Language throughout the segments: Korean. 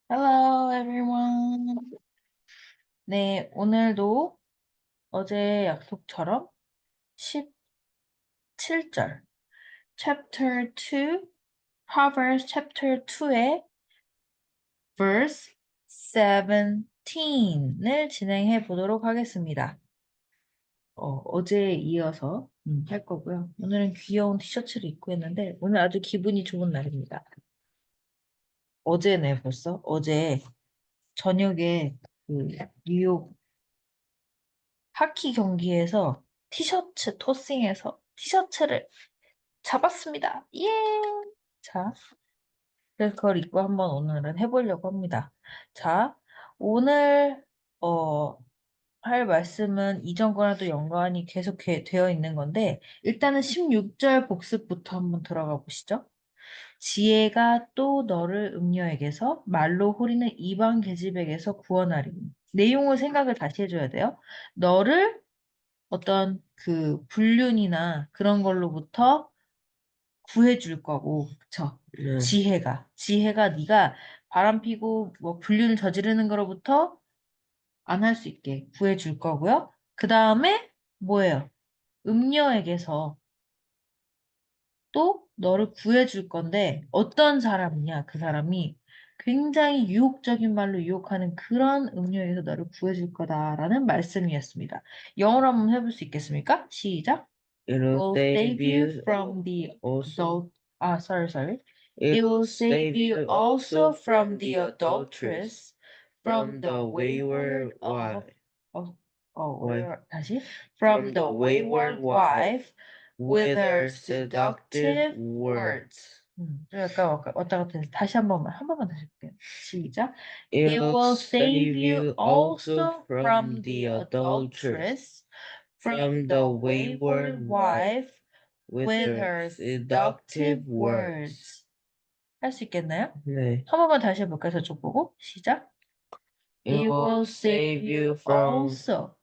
Hello everyone. 네, 오늘도 어제 약속처럼 17절 Chapter 2, Proverbs Chapter 2의 Verse 17을 진행해 보도록 하겠습니다. 어제에 이어서 할 거고요. 오늘은 귀여운 티셔츠를 입고 했는데 오늘 아주 기분이 좋은 날입니다. 어제네 벌써? 어제 저녁에 그 뉴욕 하키 경기에서 티셔츠 토싱해서 티셔츠를 잡았습니다. 예! 자, 그래서 그걸 입고 한번 오늘은 해보려고 합니다. 자, 오늘 어, 할 말씀은 이전 거랑도 연관이 계속 되어 있는 건데 일단은 16절 복습부터 한번 들어가 보시죠. 지혜가 또 너를 음녀에게서 말로 호리는 이방 계집에게서 구원하리니. 내용을 생각을 다시 해줘야 돼요. 너를 어떤 그 불륜이나 그런 걸로부터 구해줄 거고, 그쵸? 네. 지혜가 네가 바람 피고 뭐 불륜을 저지르는 거로부터 안 할 수 있게 구해줄 거고요. 그 다음에 뭐예요? 음녀에게서 또 너를 구해줄 건데 어떤 사람이냐? 그 사람이 굉장히 유혹적인 말로 유혹하는 그런 음료에서 너를 구해줄 거다라는 말씀이었습니다. 영어로 한번 해볼 수 있겠습니까? 시작. It'll Will save save you you from the also. sorry. It It'll will save save you you also also from from the the adulteress, adulteress, from from the the wayward wayward wife, from from the the wayward wayward wife, wife with with her her seductive seductive words. words. 약간 왔다 갔다 해서 다시 한 번만 다시 할게요. 시작. It It'll will save save you you also also from from the the adulteress, adulteress, from from the the wayward wayward wife, wife with with her her seductive seductive words. words. 할 수 있겠나요? 네. 한 번만 다시 해볼까요? 저쪽 보고. 시작. It It will will save save you you from also.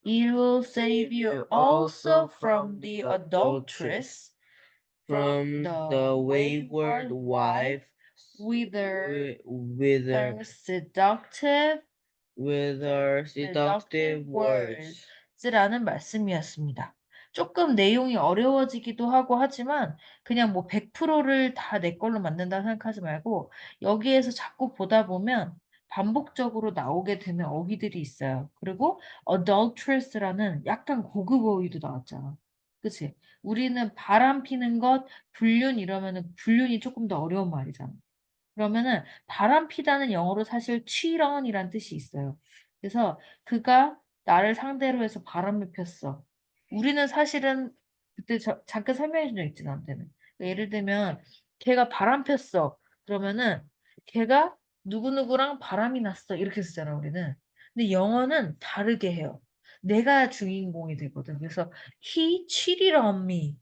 It will save you also from the adulteress, from from the the wayward wayward wife wife, with her, with her seductive, with her seductive words. 라는 말씀이었습니다. 조금 내용이 어려워지기도 하고 하지만 그냥 뭐 100%를 다 내 걸로 만든다 생각하지 말고 여기에서 자꾸 보다 보면 반복적으로 나오게 되는 어휘들이 있어요. 그리고 adulteress라는 약간 고급 어휘도 나왔잖아. 그치? 우리는 바람 피는 것, 불륜 이러면은 불륜이 조금 더 어려운 말이잖아. 그러면은 바람 피다는 영어로 사실 cheat on이란 뜻이 있어요. 그래서 그가 나를 상대로 해서 바람을 폈어. 우리는 사실은 그때 잠깐 설명해 준 적 있지, 나한테는. 그러니까 예를 들면 걔가 바람 폈어. 그러면은 걔가 누구누구랑 바람이 났어. 이렇게 쓰잖아, 우리는. 근데 영어는 다르게 해요. 내가 주인공이 되거든. 그래서 he cheated on me.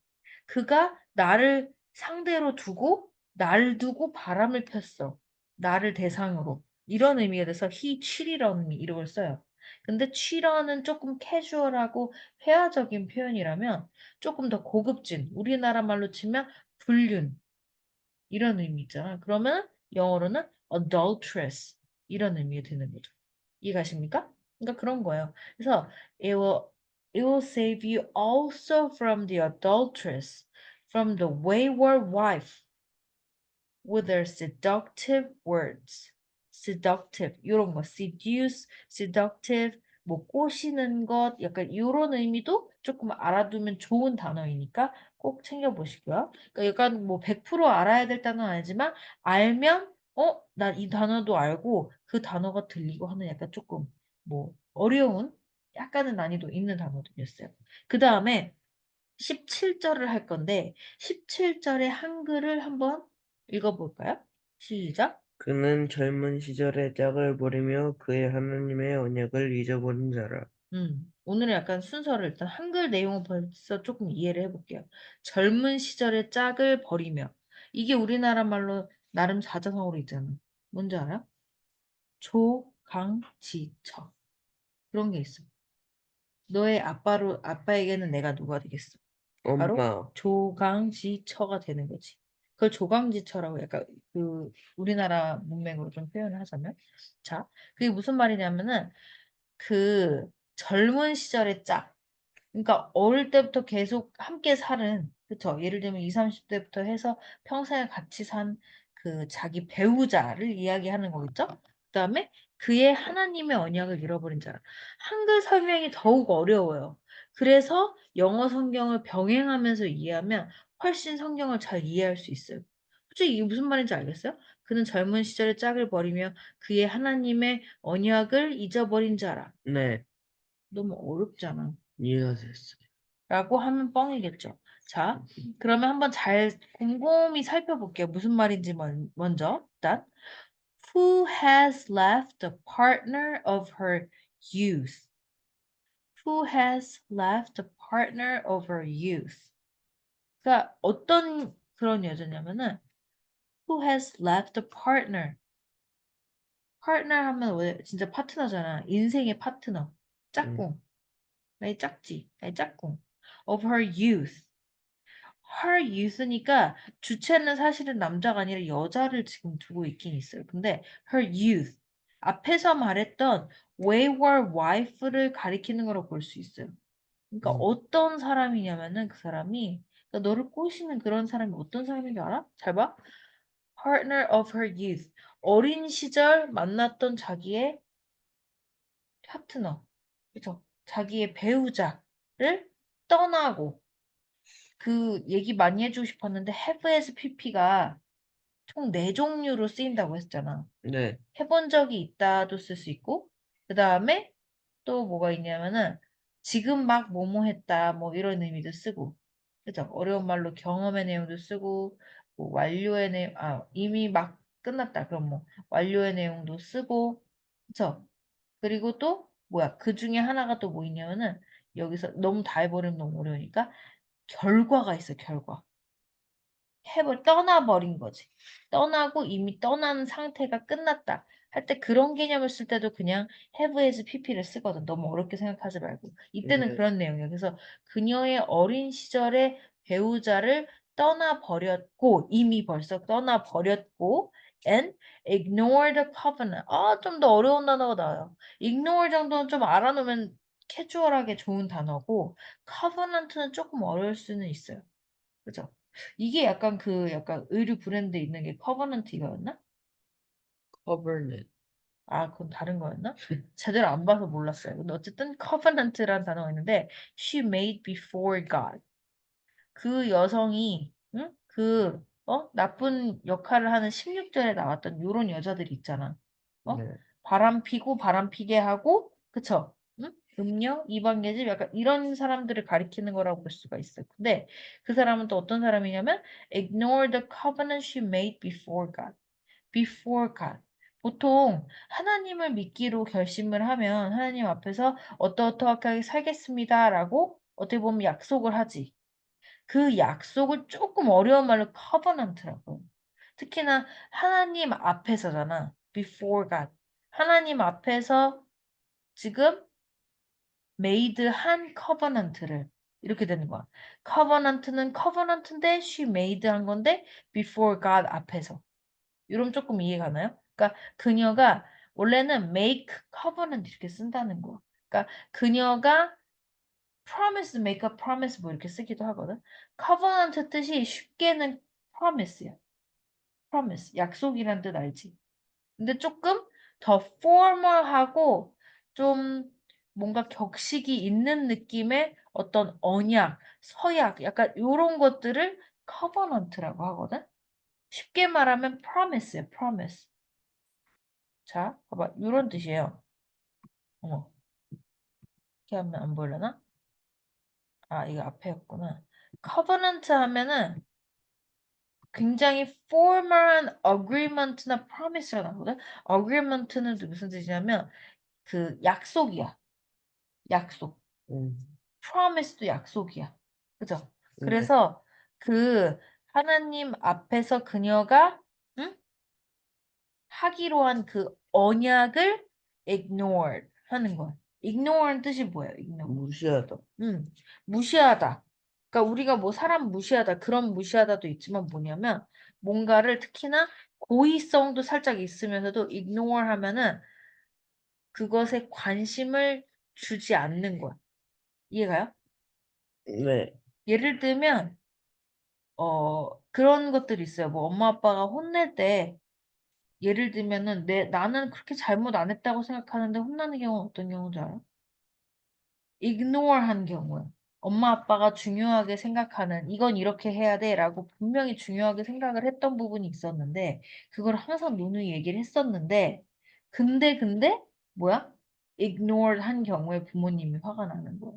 그가 나를 상대로 두고 날 두고 바람을 폈어. 나를 대상으로. 이런 의미가 돼서 he cheated on me 이걸 써요. 근데 cheat은 조금 캐주얼하고 회화적인 표현이라면 조금 더 고급진 우리나라 말로 치면 불륜 이런 의미 있잖아. 그러면 영어로는 adulteress 이런 의미가 되는 거죠. 이해가십니까? 그러니까 그런 거예요. 그래서 it will save you also from the adulteress, from the wayward wife with their seductive words. seductive 이런 거 seduce, seductive 뭐 꼬시는 것 약간 이런 의미도 조금 알아두면 좋은 단어이니까 꼭 챙겨보시고요. 그러니까 약간 뭐 100% 알아야 될 단어는 아니지만 알면 난 이 단어도 알고 그 단어가 들리고 하는 약간 조금 뭐 어려운 약간은 난이도 있는 단어들이었어요. 그 다음에 17절을 할 건데 17절의 한글을 한번 읽어볼까요? 시작. 그는 젊은 시절의 짝을 버리며 그의 하나님의 언약을 잊어버린 자라. 오늘은 약간 순서를 일단 한글 내용을 벌써 조금 이해를 해볼게요. 젊은 시절의 짝을 버리며 이게 우리나라 말로 나름 사자성어로 있잖아. 뭔지 알아요? 조강지처 그런 게 있어. 너의 아빠에게는 내가 누가 되겠어? 바로 엄마. 조강지처가 되는 거지. 그걸 조강지처라고 약간 그 우리나라 문맥으로 좀 표현을 하자면. 자, 그게 무슨 말이냐면은 그 젊은 시절의 짝. 그러니까 어릴 때부터 계속 함께 살은, 그쵸? 예를 들면 20, 30대부터 해서 평생을 같이 산 그 자기 배우자를 이야기하는 거겠죠? 그다음에 그의 하나님의 언약을 잃어버린 자라. 한글 설명이 더욱 어려워요. 그래서 영어 성경을 병행하면서 이해하면 훨씬 성경을 잘 이해할 수 있어요. 솔직히 이게 무슨 말인지 알겠어요? 그는 젊은 시절의 짝을 버리며 그의 하나님의 언약을 잊어버린 자라. 네, 너무 어렵잖아. 이해가 됐어요. 라고 하면 뻥이겠죠. 자, 그러면 한번 잘 곰곰이 살펴볼게요. 무슨 말인지 먼저. 일단, who has left the partner of her youth? Who has left the partner of her youth? 그러니까 어떤 그런 여자냐면은 who has left the partner? partner 하면 왜 진짜 파트너잖아. 인생의 파트너. 음, 짝꿍. 나의 짝지. 나의 짝꿍. of her youth. her youth니까 주체는 사실은 남자가 아니라 여자를 지금 두고 있긴 있어요. 근데 her youth 앞에서 말했던 wayward wife를 가리키는 거라고 볼 수 있어요. 그러니까 음, 어떤 사람이냐면은 그 사람이 그러니까 너를 꼬시는 그런 사람이 어떤 사람인 줄 알아? 잘 봐. partner of her youth 어린 시절 만났던 자기의 파트너 그죠? 자기의 배우자를 떠나고 그 얘기 많이 해주고 싶었는데 have as pp가 총 4종류로 쓰인다고 했잖아. 네, 해본 적이 있다도 쓸 수 있고 그 다음에 또 뭐가 있냐면은 지금 막 뭐뭐 했다 뭐 이런 의미도 쓰고 그죠? 어려운 말로 경험의 내용도 쓰고 뭐 완료의 내용 이미 막 끝났다 그럼 뭐 완료의 내용도 쓰고 그쵸? 그리고 또 뭐야 그 중에 하나가 또 뭐 있냐면은 여기서 너무 다 해버리면 너무 어려우니까 결과가 있어 결과. 떠나버린 거지. 떠나고 이미 떠난 상태가 끝났다. 할 때 그런 개념을 쓸 때도 그냥 have as pp를 쓰거든. 너무 어렵게 생각하지 말고. 이때는 네, 그런 내용이야. 그래서 그녀의 어린 시절의 배우자를 떠나버렸고, 이미 벌써 떠나버렸고, and ignore the covenant. 좀 더 어려운 단어가 나와요. ignore 정도는 좀 알아놓으면 캐주얼하게 좋은 단어고, covenant는 조금 어려울 수는 있어요. 그죠? 이게 약간 그 약간 의류 브랜드에 있는 게 커버넌트 이거였나? covenant. 그건 다른 거였나? 제대로 안 봐서 몰랐어요. 근데 어쨌든 covenant라는 단어가 있는데 she made before God. 그 여성이 응? 나쁜 역할을 하는 16절에 나왔던 요런 여자들이 있잖아. 어? 네, 바람 피고 바람 피게 하고 그쵸? 응? 음녀, 이방계집 약간 이런 사람들을 가리키는 거라고 볼 수가 있어요. 근데 그 사람은 또 어떤 사람이냐면 ignore the covenant she made before God. before God. 보통 하나님을 믿기로 결심을 하면 하나님 앞에서 어떠어떠하게 살겠습니다라고 어떻게 보면 약속을 하지. 그 약속을 조금 어려운 말로 covenant라고. 특히나 하나님 앞에서잖아. before God. 하나님 앞에서 지금 made 한 covenant를 이렇게 되는 거야. covenant는 covenant인데 she made 한 건데 before God 앞에서. 이러면 조금 이해 가나요? 그러니까 그녀가 원래는 make covenant 이렇게 쓴다는 거야. 그러니까 그녀가 promise, make a promise 뭐 이렇게 쓰기도 하거든. covenant 뜻이 쉽게는 promise야. promise, 약속이란 뜻 알지? 근데 조금 더 formal하고 좀 뭔가 격식이 있는 느낌의 어떤 언약, 서약, 약간 이런 것들을 covenant라고 하거든. 쉽게 말하면 promise야, promise. 자, 봐봐, 이런 뜻이에요. 어머, 이렇게 하면 안 보이려나? 이거 앞에였구나. covenant 하면은 굉장히 formal한 agreement나 promise가 나거든. agreement는 또 무슨 뜻이냐면 그 약속이야. 약속. 음, promise도 약속이야. 그죠? 네, 그래서 그 하나님 앞에서 그녀가 응? 하기로 한 그 언약을 ignore 하는 거야. ignore는 뜻이 뭐예요? ignore. 무시하다. 무시하다. 그러니까 우리가 뭐 사람 무시하다 그런 무시하다도 있지만 뭐냐면 뭔가를 특히나 고의성도 살짝 있으면서도 ignore 하면은 그것에 관심을 주지 않는 거야. 이해가요? 네. 예를 들면 그런 것들이 있어요. 뭐 엄마 아빠가 혼낼 때 예를 들면은 나는 그렇게 잘못 안 했다고 생각하는데 혼나는 경우는 어떤 경우인지 알아? ignore 한 경우야. 엄마 아빠가 중요하게 생각하는 이건 이렇게 해야 돼라고 분명히 중요하게 생각을 했던 부분이 있었는데 그걸 항상 누누이 얘기를 했었는데 근데 뭐야? ignore 한 경우에 부모님이 화가 나는 거야.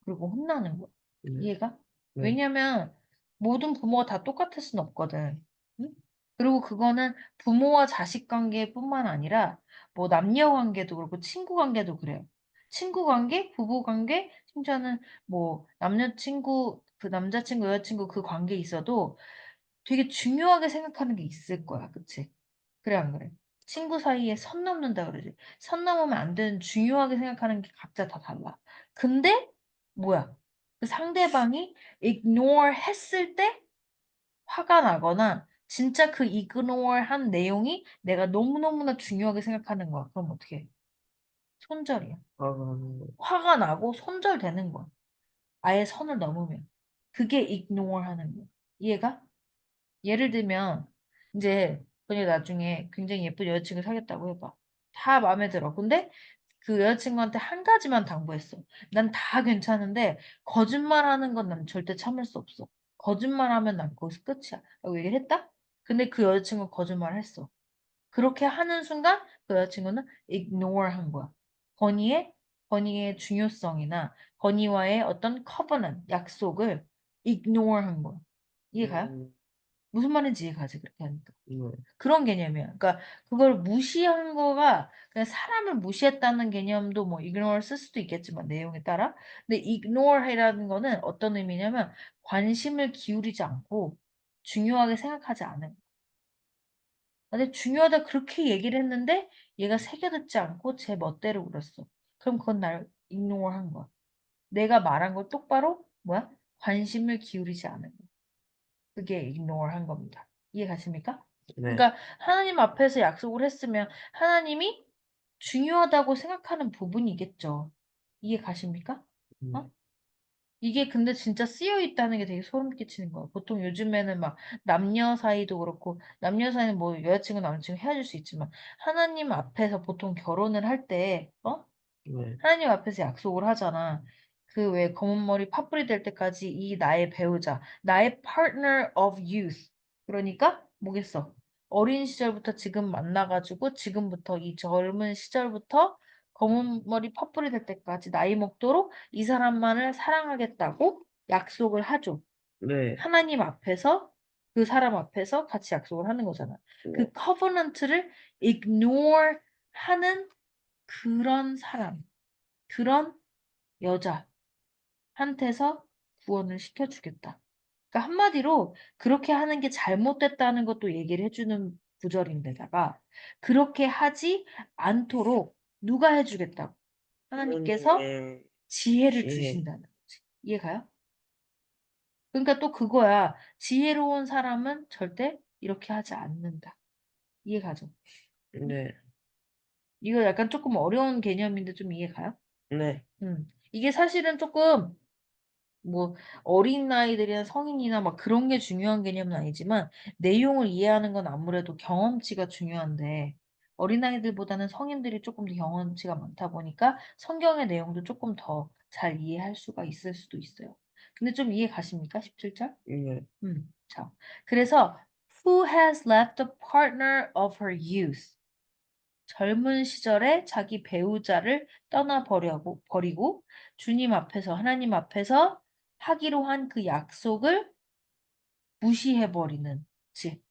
그리고 혼나는 거야. 네. 이해가? 네. 왜냐면 모든 부모가 다 똑같을 순 없거든. 응? 그리고 그거는 부모와 자식 관계뿐만 아니라 뭐 남녀 관계도 그렇고 친구 관계도 그래요. 친구 관계, 부부 관계, 심지어는 뭐 남녀친구, 그 남자친구, 여자친구 그 관계에 있어도 되게 중요하게 생각하는 게 있을 거야. 그치? 그래, 안 그래? 친구 사이에 선 넘는다 그러지. 선 넘으면 안 되는 중요하게 생각하는 게 각자 다 달라. 근데 뭐야? 그 상대방이 ignore 했을 때 화가 나거나 진짜 그 ignore 한 내용이 내가 너무너무나 중요하게 생각하는 거야. 그럼 어떻게 해? 손절이야. 화가 화가 나고 손절되는 거야. 아예 선을 넘으면. 그게 ignore 하는 거야. 이해가? 예를 들면 이제 그녀 나중에 굉장히 예쁜 여자친구 사귀었다고 해봐. 다 마음에 들어. 근데 그 여자친구한테 한 가지만 당부했어. 난 다 괜찮은데 거짓말하는 건 난 절대 참을 수 없어. 거짓말하면 난 거기서 끝이야. 라고 얘기를 했다? 근데 그 여자친구가 거짓말을 했어. 그렇게 하는 순간 그 여자친구는 ignore 한 거야. 건의의 건의의 중요성이나 건의와의 어떤 covenant, 약속을 ignore 한 거야. 이해가요? 음, 무슨 말인지 이해가지, 그렇게 하니까. 네. 그런 개념이야. 그러니까 그걸 무시한 거가 그냥 사람을 무시했다는 개념도 뭐 ignore 쓸 수도 있겠지만 내용에 따라. 근데 ignore이라는 거는 어떤 의미냐면 관심을 기울이지 않고 중요하게 생각하지 않은. 근데 중요하다 그렇게 얘기를 했는데 얘가 새겨듣지 않고 제 멋대로 그랬어. 그럼 그건 날 ignore 한 거야. 내가 말한 걸 똑바로 뭐야? 관심을 기울이지 않은 거야. 그게 ignore 한 겁니다. 이해 가십니까? 네. 그러니까 하나님 앞에서 약속을 했으면 하나님이 중요하다고 생각하는 부분이겠죠. 이해 가십니까? 어? 음, 이게 근데 진짜 쓰여 있다는 게 되게 소름 끼치는 거야. 보통 요즘에는 막 남녀 사이도 그렇고 남녀 사이는 뭐 여자친구 남자친구 헤어질 수 있지만 하나님 앞에서 보통 결혼을 할 때, 네. 하나님 앞에서 약속을 하잖아. 그 왜 검은 머리 파뿌리 될 때까지 이 나의 배우자, 나의 partner of youth. 그러니까 뭐겠어? 어린 시절부터 지금 만나가지고 지금부터 이 젊은 시절부터 검은 머리 파뿌리 될 때까지 나이 먹도록 이 사람만을 사랑하겠다고 약속을 하죠. 네. 하나님 앞에서 그 사람 앞에서 같이 약속을 하는 거잖아. 네. 그 covenant를 ignore 하는 그런 사람. 그런 여자한테서 구원을 시켜주겠다. 그러니까 한마디로 그렇게 하는 게 잘못됐다는 것도 얘기를 해주는 구절인데다가 그렇게 하지 않도록 누가 해주겠다고? 하나님께서 하나님의 지혜를 지혜. 주신다는 거지. 이해가요? 그러니까 또 그거야. 지혜로운 사람은 절대 이렇게 하지 않는다. 이해가죠? 응? 네. 이거 약간 조금 어려운 개념인데 좀 이해가요? 네. 이게 사실은 조금 뭐 어린아이들이나 성인이나 막 그런 게 중요한 개념은 아니지만 내용을 이해하는 건 아무래도 경험치가 중요한데 어린아이들보다는 성인들이 조금 더 경험치가 많다 보니까 성경의 내용도 조금 더 잘 이해할 수가 있을 수도 있어요. 근데 좀 이해 가십니까? 17절? 네. 자. 그래서 Who has left the partner of her youth? 젊은 시절에 자기 배우자를 버리고 주님 앞에서, 하나님 앞에서 하기로 한 그 약속을 무시해버리는, 즉,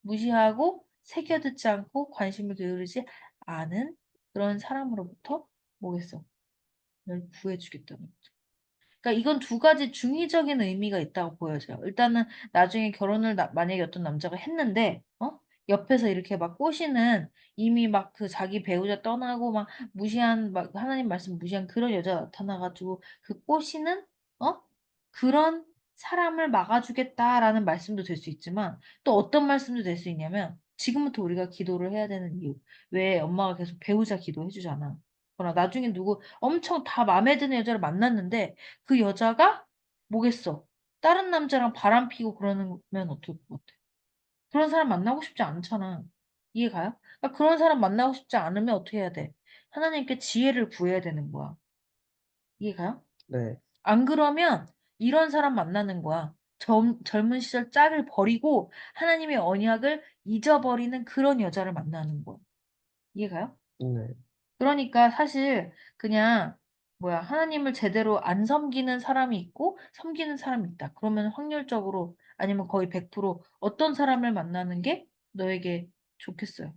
무시하고 새겨듣지 않고 관심을 기울이지 않은 그런 사람으로부터 뭐겠어? 널 구해주겠다는 거죠. 그러니까 이건 두 가지 중의적인 의미가 있다고 보여져요. 일단은 나중에 결혼을 만약에 어떤 남자가 했는데, 옆에서 이렇게 막 꼬시는 이미 막 그 자기 배우자 떠나고 막 무시한 막 하나님 말씀 무시한 그런 여자 나타나가지고 그 꼬시는 그런 사람을 막아주겠다라는 말씀도 될 수 있지만 또 어떤 말씀도 될 수 있냐면 지금부터 우리가 기도를 해야 되는 이유. 왜 엄마가 계속 배우자 기도해 주잖아. 그러나 나중에 누구 엄청 다 마음에 드는 여자를 만났는데 그 여자가 뭐겠어? 다른 남자랑 바람 피고 그러면 어떨 것 같아? 그런 사람 만나고 싶지 않잖아. 이해가요? 그러니까 그런 사람 만나고 싶지 않으면 어떻게 해야 돼? 하나님께 지혜를 구해야 되는 거야. 이해가요? 네, 안 그러면 이런 사람 만나는 거야. 젊은 시절 짝을 버리고 하나님의 언약을 잊어버리는 그런 여자를 만나는 거야. 이해가요? 네. 그러니까 사실 그냥 뭐야 하나님을 제대로 안 섬기는 사람이 있고 섬기는 사람이 있다. 그러면 확률적으로 아니면 거의 100% 어떤 사람을 만나는 게 너에게 좋겠어요.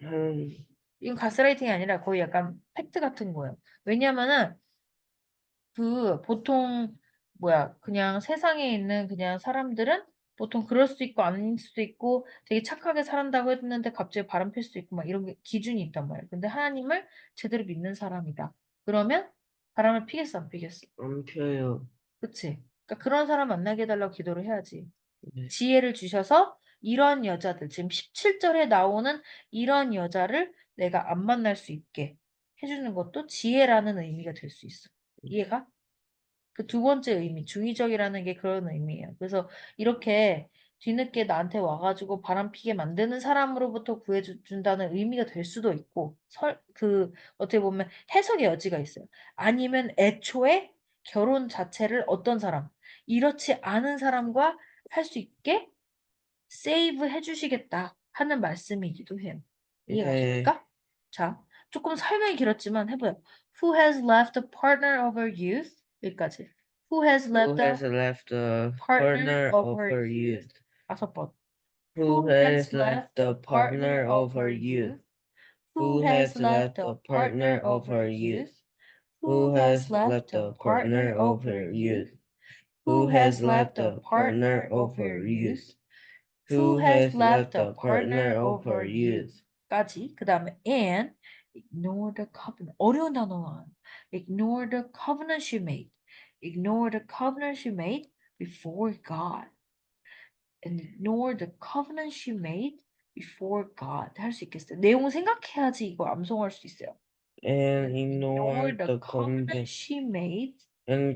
한, 이건 가스라이팅이 아니라 거의 약간 팩트 같은 거예요. 왜냐면은 그 보통 뭐야 그냥 세상에 있는 그냥 사람들은 보통 그럴 수도 있고 아닐 수도 있고 되게 착하게 살았다고 했는데 갑자기 바람 필 수도 있고 막 이런 게 기준이 있단 말이야. 근데 하나님을 제대로 믿는 사람이다. 그러면 바람을 피겠어 안 피겠어? 안 펴요. 그치? 그러니까 그런 사람 만나게 해달라고 기도를 해야지. 네. 지혜를 주셔서 이런 여자들 지금 17절에 나오는 이런 여자를 내가 안 만날 수 있게 해주는 것도 지혜라는 의미가 될 수 있어. 이해가? 그 두 번째 의미, 중의적이라는 게 그런 의미예요. 그래서 이렇게 뒤늦게 나한테 와가지고 바람 피게 만드는 사람으로부터 구해준다는 의미가 될 수도 있고, 어떻게 보면 해석의 여지가 있어요. 아니면 애초에 결혼 자체를 어떤 사람, 이렇지 않은 사람과 할 수 있게 세이브 해주시겠다 하는 말씀이기도 해요. 네. 이해가십니까? 자, 조금 설명이 길었지만 해봐요. Who has left a partner of her youth? 여기까지. Who has Who left a has left the partner partner of of her her youth? youth? 다섯 번. Who Who has has left left a the partner partner of of her her youth? youth? Who Who has has left left a the partner partner of of her her youth? youth? Who Who has has left left a the partner partner of of her her youth? youth? Who Who has has left left a the partner partner of of her her youth? youth? Who Who has has left left a the partner partner of of her her youth? youth?까지. 그 다음에 and ignore the covenant. 어려운 단어만. Ignore the covenant she made. Ignore the covenant she made before God. And ignore the covenant she made before God. 할 수 있겠어요. 내용 생각해야지 이거 암송할 수 있어요. And And ignore ignore the the covenant she made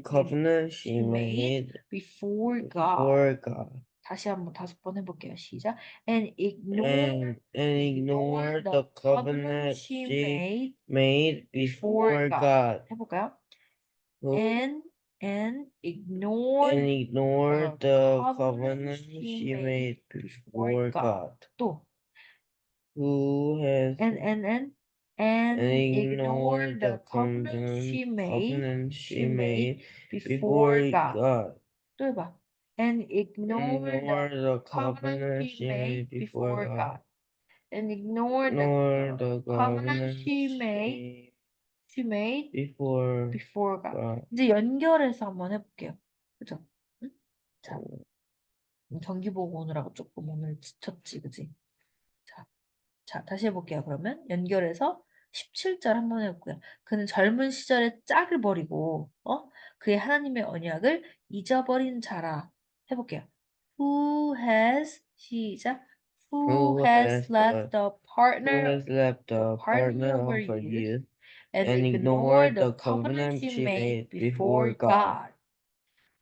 covenant she she made made before God. before God. 다시 한번 다섯 번 해볼게요. 시작. And And ignore ignore the the covenant covenant she she made made before before God. God. 해볼까요? Who And ignore and ignore the the covenant covenant she she made made before before God. God. 또 Who has and and and and ignore ignore the the covenant covenant she she made made before before God. God. 또 해봐. And ignore the Ignore the covenant covenant she she made made before before God. God. And ignore the Ignore the covenant covenant she she made made before before God. God. 이제 연결해서 한번 해볼게요. 그죠? 응? 자, 경기 보고 오느라고 조금 오늘 지쳤지, 그지? 자, 자, 다시 해볼게요. 그러면 연결해서 17절 한번 해볼게요. 그는 젊은 시절에 짝을 버리고, 그의 하나님의 언약을 잊어버린 자라. 해볼게요. Who has, 시작. Who Who has has left the who partner, has left the the partner partner of her of her youth youth and and ignored ignored the the covenant covenant she she made made before before God? God?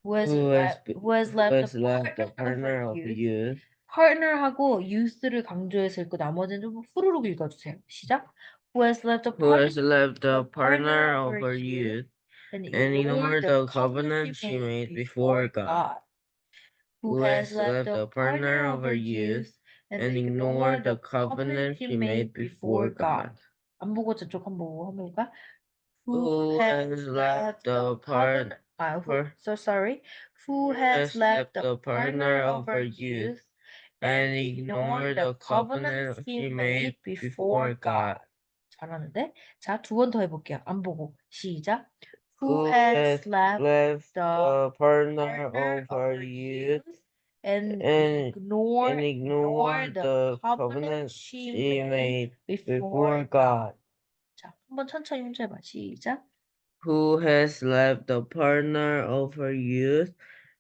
Who has Who left the has left the partner of her partner of her youth youth? partner하고 youth를 강조해서 읽고 나머지는 좀 후루룩 읽어주세요. 시작. Who has left a Who has partner, left the the partner partner of of her her youth youth and and ignored ignored the the covenant she covenant she made made before before God? God. Who Who has has left left the the partner partner of of her her youth youth and and ignored ignored the the covenant covenant she she made made before before God. God? 안 보고 저쪽 한번 보고 한번 볼까? Who Who has has left left the the covenant? per So sorry. Who who has has left left the the partner partner of of her her youth youth and and ignored ignored the the covenant covenant he she made made before before God? God? 잘하는데? 자, 두 번 더 해볼게요. 안 보고. 시작. Who Who has has left left the the partner partner of of her her youth youth and and ignore ignored the the covenant covenant she she made made before before God? God? 자, 한번 천천히 혼자 해봐. 시작. who has left the partner of her youth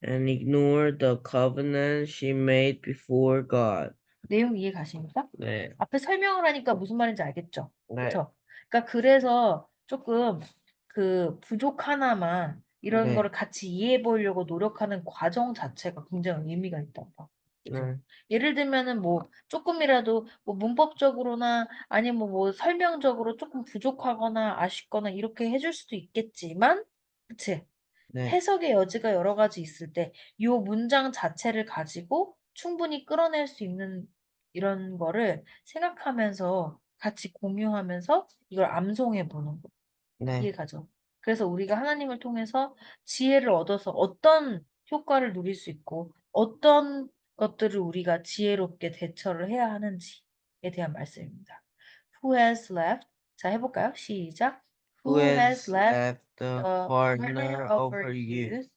and ignored the covenant she made before God. 내용 이해 가십니까? 네, 앞에 설명을 하니까 무슨 말인지 알겠죠? 네, 그쵸? 그러니까 그래서 조금 그 부족 하나만 이런 네, 거를 같이 이해해 보려고 노력하는 과정 자체가 굉장히 의미가 있다고 봐. 그쵸? 네, 예를 들면은 뭐 조금이라도 뭐 문법적으로나 아니면 뭐 설명적으로 조금 부족하거나 아쉽거나 이렇게 해줄 수도 있겠지만, 그치? 네, 해석의 여지가 여러 가지 있을 때, 이 문장 자체를 가지고 충분히 끌어낼 수 있는 이런 거를 생각하면서 같이 공유하면서 이걸 암송해 보는 거. 네, 이해가죠? 그래서 우리가 하나님을 통해서 지혜를 얻어서 어떤 효과를 누릴 수 있고 어떤 것들을 우리가 지혜롭게 대처를 해야 하는지에 대한 말씀입니다. Who has left? 자, 해볼까요? 시작. who Who has has left left the the partner partner of of her her youth youth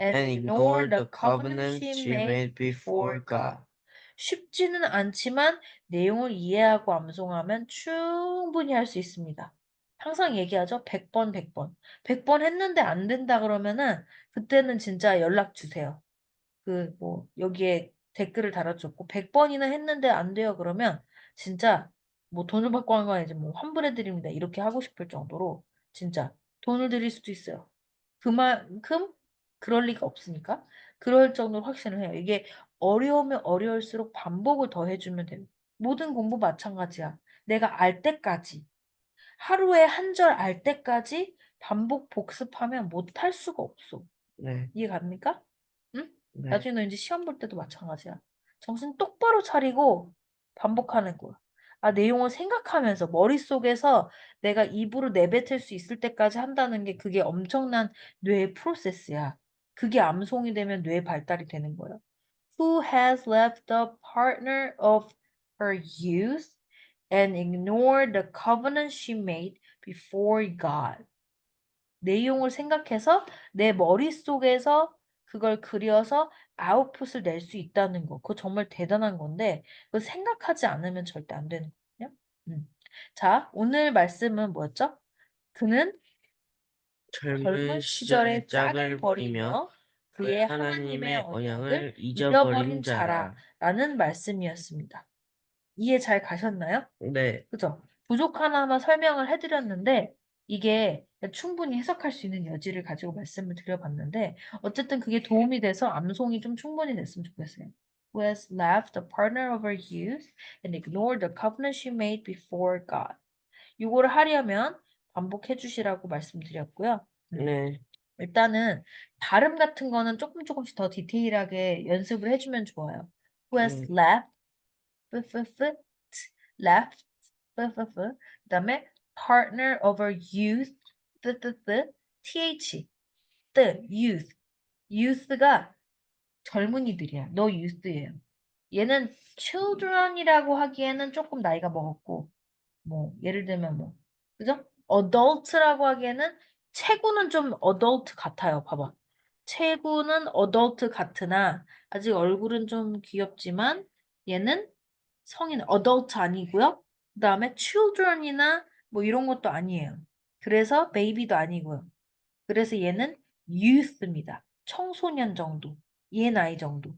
and and ignored ignored the the covenant covenant she she made made before before God. God. 쉽지는 않지만 내용을 이해하고 암송하면 충분히 할 수 있습니다. 항상 얘기하죠. 100번, 100번. 100번 했는데 안 된다 그러면은 그때는 진짜 연락 주세요. 그 뭐 여기에 댓글을 달아줬고 100번이나 했는데 안 돼요 그러면 진짜 뭐 돈을 받고 한 거 아니지 뭐 환불해 드립니다. 이렇게 하고 싶을 정도로 진짜 돈을 드릴 수도 있어요. 그만큼 그럴 리가 없으니까 그럴 정도로 확신을 해요. 이게 어려우면 어려울수록 반복을 더 해주면 돼요. 모든 공부 마찬가지야. 내가 알 때까지 하루에 한 절 알 때까지 반복 복습하면 못할 수가 없어. 네, 이해 갑니까? 응? 네, 나중에 너 이제 시험 볼 때도 마찬가지야. 정신 똑바로 차리고 반복하는 거야. 아, 내용을 생각하면서 머릿속에서 내가 입으로 내뱉을 수 있을 때까지 한다는 게 그게 엄청난 뇌의 프로세스야. 그게 암송이 되면 뇌 발달이 되는 거야. Who has left the partner of her youth and ignored the covenant she made before God. 내용을 생각해서 내 머릿속에서 그걸 그려서 아웃풋을 낼 수 있다는 거. 그거 정말 대단한 건데, 그거 생각하지 않으면 절대 안 되는 거거든요. 자, 오늘 말씀은 뭐였죠? 그는 젊은 젊은 시절의 시절의 짝을 짝을 부리며 버리며 그의 그의 하나님의 하나님의 언약을 언약을 잊어버린 잃어버린 자라. 자라라는 말씀이었습니다. 이해 잘 가셨나요? 네, 그죠? 부족 하나만 설명을 해드렸는데 이게 충분히 해석할 수 있는 여지를 가지고 말씀을 드려봤는데 어쨌든 그게 도움이 돼서 암송이 좀 충분히 됐으면 좋겠어요. Who has left the partner of her youth and ignored the covenant she made before God. 이거를 하려면 반복해 주시라고 말씀드렸고요. 네, 일단은 발음 같은 거는 조금씩 더 디테일하게 연습을 해주면 좋아요. Who has 네. left f left 그다음에 partner over youth th the youth youth가 젊은이들이야. 너 youth예요. 얘는 children이라고 하기에는 조금 나이가 먹었고 뭐 예를 들면 뭐 그죠? adult라고 하기에는 체구는 좀 adult 같아요. 봐봐. 체구는 adult 같으나 아직 얼굴은 좀 귀엽지만 얘는 성인 adult 아니고요. 그다음에 children이나 뭐 이런 것도 아니에요. 그래서 baby도 아니고요. 그래서 얘는 youth입니다. 청소년 정도. 얘 나이 정도.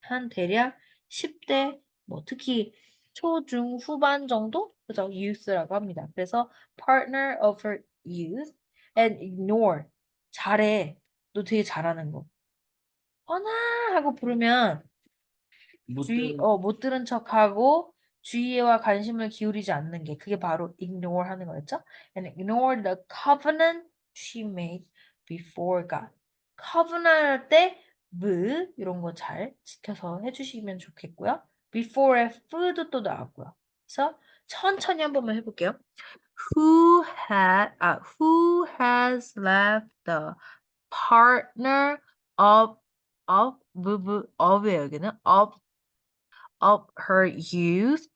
한 대략 10대, 뭐 특히 초중 후반 정도? 그죠? youth라고 합니다. 그래서 partner of her youth and ignore. 잘해. 너 되게 잘하는 거. 허나 하고 부르면 무슨 못 들은 척하고 주의와 관심을 기울이지 않는 게 그게 바로 ignore 하는 거였죠? And ignore the covenant she made before God. covenant 할 때 이런 거 잘 지켜서 해주시면 좋겠고요. before에 f도 또 나왔고요. 그래서 천천히 한 번만 해볼게요. Who has left the partner of예요, 여기는 of her youth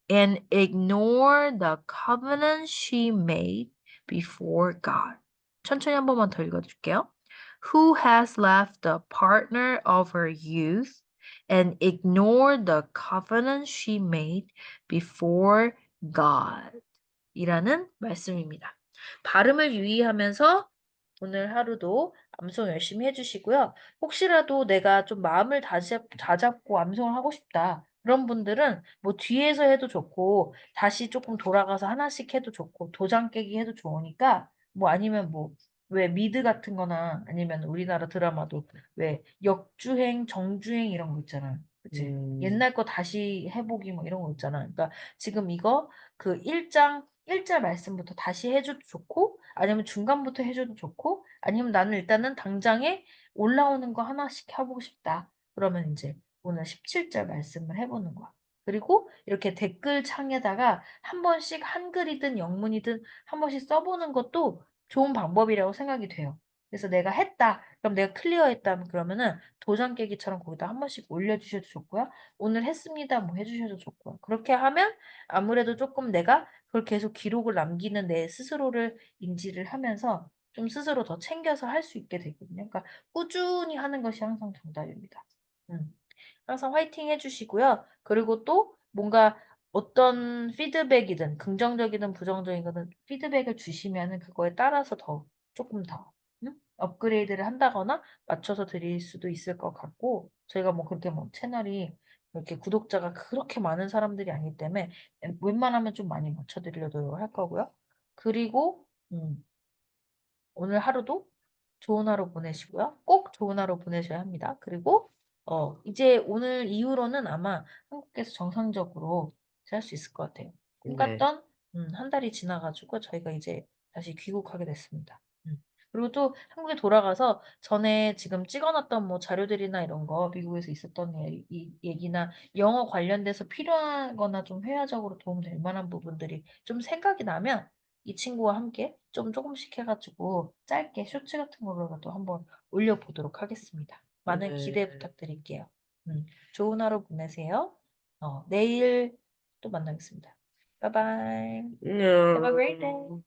and ignore the covenant she made before God. 천천히 한 번만 더 읽어줄게요. Who has left the partner of her youth and ignored the covenant she made before God. 이라는 말씀입니다. 발음을 유의하면서 오늘 하루도 암송 열심히 해주시고요. 혹시라도 내가 좀 마음을 다잡고 암송을 하고 싶다. 그런 분들은 뭐 뒤에서 해도 좋고 다시 조금 돌아가서 하나씩 해도 좋고 도장 깨기 해도 좋으니까 뭐 아니면 뭐 왜 미드 같은 거나 아니면 우리나라 드라마도 왜 역주행, 정주행 이런 거 있잖아. 그치? 옛날 거 다시 해보기 뭐 이런 거 있잖아. 그러니까 지금 이거 그 1절 말씀부터 다시 해줘도 좋고 아니면 중간부터 해줘도 좋고 아니면 나는 일단은 당장에 올라오는 거 하나씩 해보고 싶다. 그러면 이제 오늘 17절 말씀을 해보는 거야. 그리고 이렇게 댓글 창에다가 한 번씩 한글이든 영문이든 한 번씩 써보는 것도 좋은 방법이라고 생각이 돼요. 그래서 내가 했다. 그럼 내가 클리어했다. 그러면은 도장 깨기처럼 거기다 한 번씩 올려주셔도 좋고요. 오늘 했습니다. 뭐 해주셔도 좋고요. 그렇게 하면 아무래도 조금 내가 그걸 계속 기록을 남기는 내 스스로를 인지를 하면서 좀 스스로 더 챙겨서 할 수 있게 되거든요. 그러니까 꾸준히 하는 것이 항상 정답입니다. 음. 항상 화이팅 해주시고요. 그리고 또 뭔가 어떤 피드백이든 긍정적이든 부정적이든 피드백을 주시면은 그거에 따라서 더 조금 더 업그레이드를 한다거나 맞춰서 드릴 수도 있을 것 같고 저희가 뭐 그렇게 뭐 채널이 이렇게 구독자가 그렇게 많은 사람들이 아니기 때문에 웬만하면 좀 많이 맞춰드리려고 할 거고요. 그리고 오늘 하루도 좋은 하루 보내시고요. 꼭 좋은 하루 보내셔야 합니다. 그리고 이제 오늘 이후로는 아마 한국에서 정상적으로 할 수 있을 것 같아요. 꿈 네. 같던 한 달이 지나가지고 저희가 이제 다시 귀국하게 됐습니다. 그리고 또 한국에 돌아가서 전에 지금 찍어놨던 뭐 자료들이나 이런 거 미국에서 있었던 이 얘기나 영어 관련돼서 필요하거나 좀 회화적으로 도움될 만한 부분들이 좀 생각이 나면 이 친구와 함께 좀 조금씩 해가지고 짧게 쇼츠 같은 걸로라도 한번 올려보도록 하겠습니다. 많은 기대 네. 부탁드릴게요. 좋은 하루 보내세요. 내일 또 만나겠습니다. Bye bye. Have a great day. 안녕.